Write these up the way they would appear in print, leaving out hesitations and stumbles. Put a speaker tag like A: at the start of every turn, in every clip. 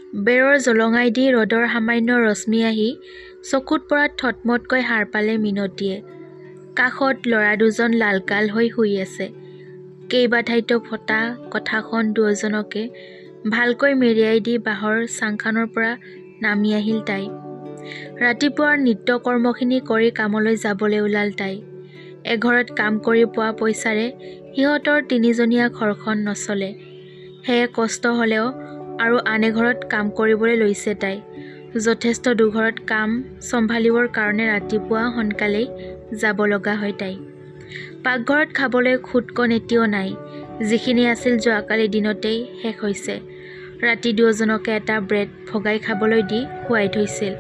A: বেৰৰ জলঙাই দি ৰ'দৰ সামান্য ৰশ্মি আহি চকুত পৰাত থতমতকৈ সাৰ পালে মিনতীয়ে। কাষত ল'ৰা দুজন লালকাল হৈ শুই আছে। কেইবা ঠাইতো ফটা কথাখন দুজনকে ভালকৈ মেৰিয়াই দি বাঁহৰ চাংখানৰ পৰা নামি আহিল তাই। ৰাতিপুৱাৰ নিত্যকৰ্মখিনি কৰি কামলৈ যাবলৈ ওলাল তাই। এঘৰত কাম কৰি পোৱা পইচাৰে সিহঁতৰ তিনিজনীয়া ঘৰখন নচলে। সেয়ে কষ্ট হ'লেও আৰু আন এঘৰত কাম কৰিবলৈ লৈছে তাই। যথেষ্ট দুঘৰত কাম চম্ভালিবৰ কাৰণে ৰাতিপুৱা সোনকালেই যাব লগা হয় তাই। পাকঘৰত খাবলৈ খুদকণ এটিও নাই। যিখিনি আছিল যোৱাকালি দিনতেই শেষ হৈছে। ৰাতি দুজনকে এটা ব্ৰেড ভগাই খাবলৈ দি শুৱাই থৈছিল।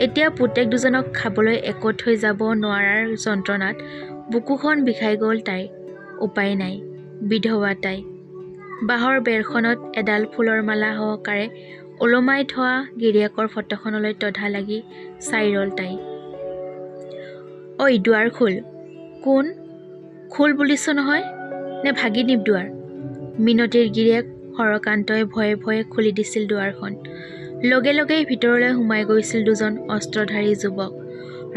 A: এতিয়া পুতেক দুজনক খাবলৈ একত হৈ যাব নোৱাৰাৰ যন্ত্ৰণাত বুকুখন বিষাই গ'ল তাইৰ। উপায় নাই, বিধৱা তাই। বাঁহৰ বেৰখনত এডাল ফুলৰ মালা সহকাৰে ওলমাই থোৱা গিৰিয়েকৰ ফটোখনলৈ তধা লাগি চাই ৰ'ল তাই। ঐ দুৱাৰ খোল। কোন? খোল বুলিছ নহয়, নে ভাগি নিব দুৱাৰ? মিনতীৰ গিৰিয়েক হৰকান্তই ভয়ে ভয়ে খুলি দিছিল দুৱাৰখন। লগে লগেই ভিতৰলৈ সোমাই গৈছিল দুজন অস্ত্ৰধাৰী যুৱক।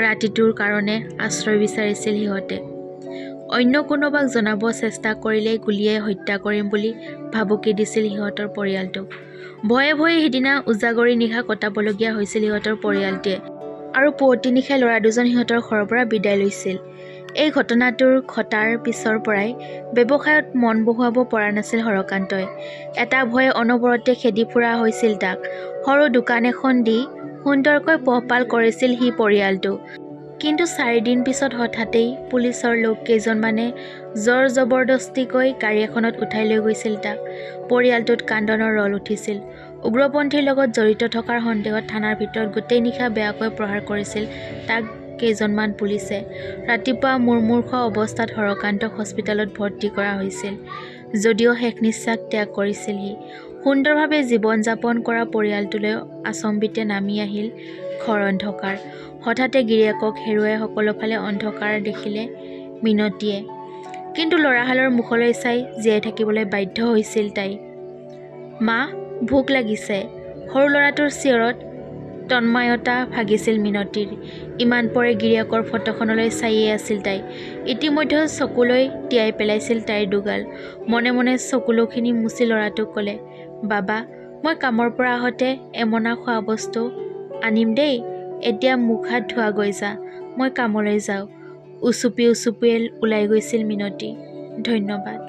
A: ৰাতিটোৰ কাৰণে আশ্ৰয় বিচাৰিছিল সিহঁতে। অন্য কোনোবাক জনাব চেষ্টা কৰিলেই গুলীয়াই হত্যা কৰিম বুলি ভাবুকি দিছিল সিহঁতৰ পৰিয়ালটোক। ভয়ে ভয়ে সিদিনা উজাগৰি নিশা কটাবলগীয়া হৈছিল সিহঁতৰ পৰিয়ালটোৱে। আৰু পুৱতি নিশাই ল'ৰা দুজন সিহঁতৰ ঘৰৰ পৰা বিদায় লৈছিল। এই ঘটনাটোৰ ঘটাৰ পিছৰ পৰাই ব্যৱসায়ত মন বহুৱাব পৰা নাছিল হৰকান্তই। এটা ভয়ে অনবৰতে খেদি ফুৰা হৈছিল তাক। সৰু দোকান এখন দি সুন্দৰকৈ পোহপাল কৰিছিল সি পৰিয়ালটো। কিন্তু 4 দিন পিছত হঠাতেই পুলিচৰ লোক কেইজনমানে জৰ জবৰদস্তিকৈ গাড়ী এখনত উঠাই লৈ গৈছিল তাক। পৰিয়ালটোত কান্দনৰ ৰল উঠিছিল। উগ্ৰপন্থীৰ লগত জড়িত থকাৰ সন্দেহত থানাৰ ভিতৰত গোটেই নিশা বেয়াকৈ প্ৰহাৰ কৰিছিল তাক কেইজনমান পুলিচে। ৰাতিপুৱা মুৰ্মূৰ্ষ অৱস্থাত হৰকান্তক হস্পিতালত ভৰ্তি কৰা হৈছিল। যদিও শেষ নিশ্বাস ত্যাগ কৰিছিল সি। সুন্দৰভাৱে জীৱন যাপন কৰা পৰিয়ালটোলৈ আচম্বিতে নামি আহিল ঘৰ অন্ধকাৰ। হঠাতে গিৰিয়েকক হেৰুৱাই সকলোফালে অন্ধকাৰ দেখিলে মিনতীয়ে। কিন্তু ল'ৰাহালৰ মুখলৈ চাই জীয়াই থাকিবলৈ বাধ্য হৈছিল তাই। মা, ভোক লাগিছে। সৰু ল'ৰাটোৰ চিঞৰত তন্মায়তা ভাগিছিল মিনতীৰ। ইমান পৰে গিৰিয়েকৰ ফটোখনলৈ চায়েই আছিল তাই। ইতিমধ্যে চকুলৈ তিয়াই পেলাইছিল তাইৰ দুগাল। মনে মনে চকুলোখিনি মুচি ল'ৰাটোক ক'লে, বাবা, মই কামৰ পৰা আহোঁতে এমনা খোৱা বস্তু আনিম দেই। এতিয়া মুখ হাত ধোৱাগৈ যা, মই কামলৈ যাওঁ। উচুপি উচুপিয়ে ওলাই গৈছিল মিনতী। ধন্যবাদ।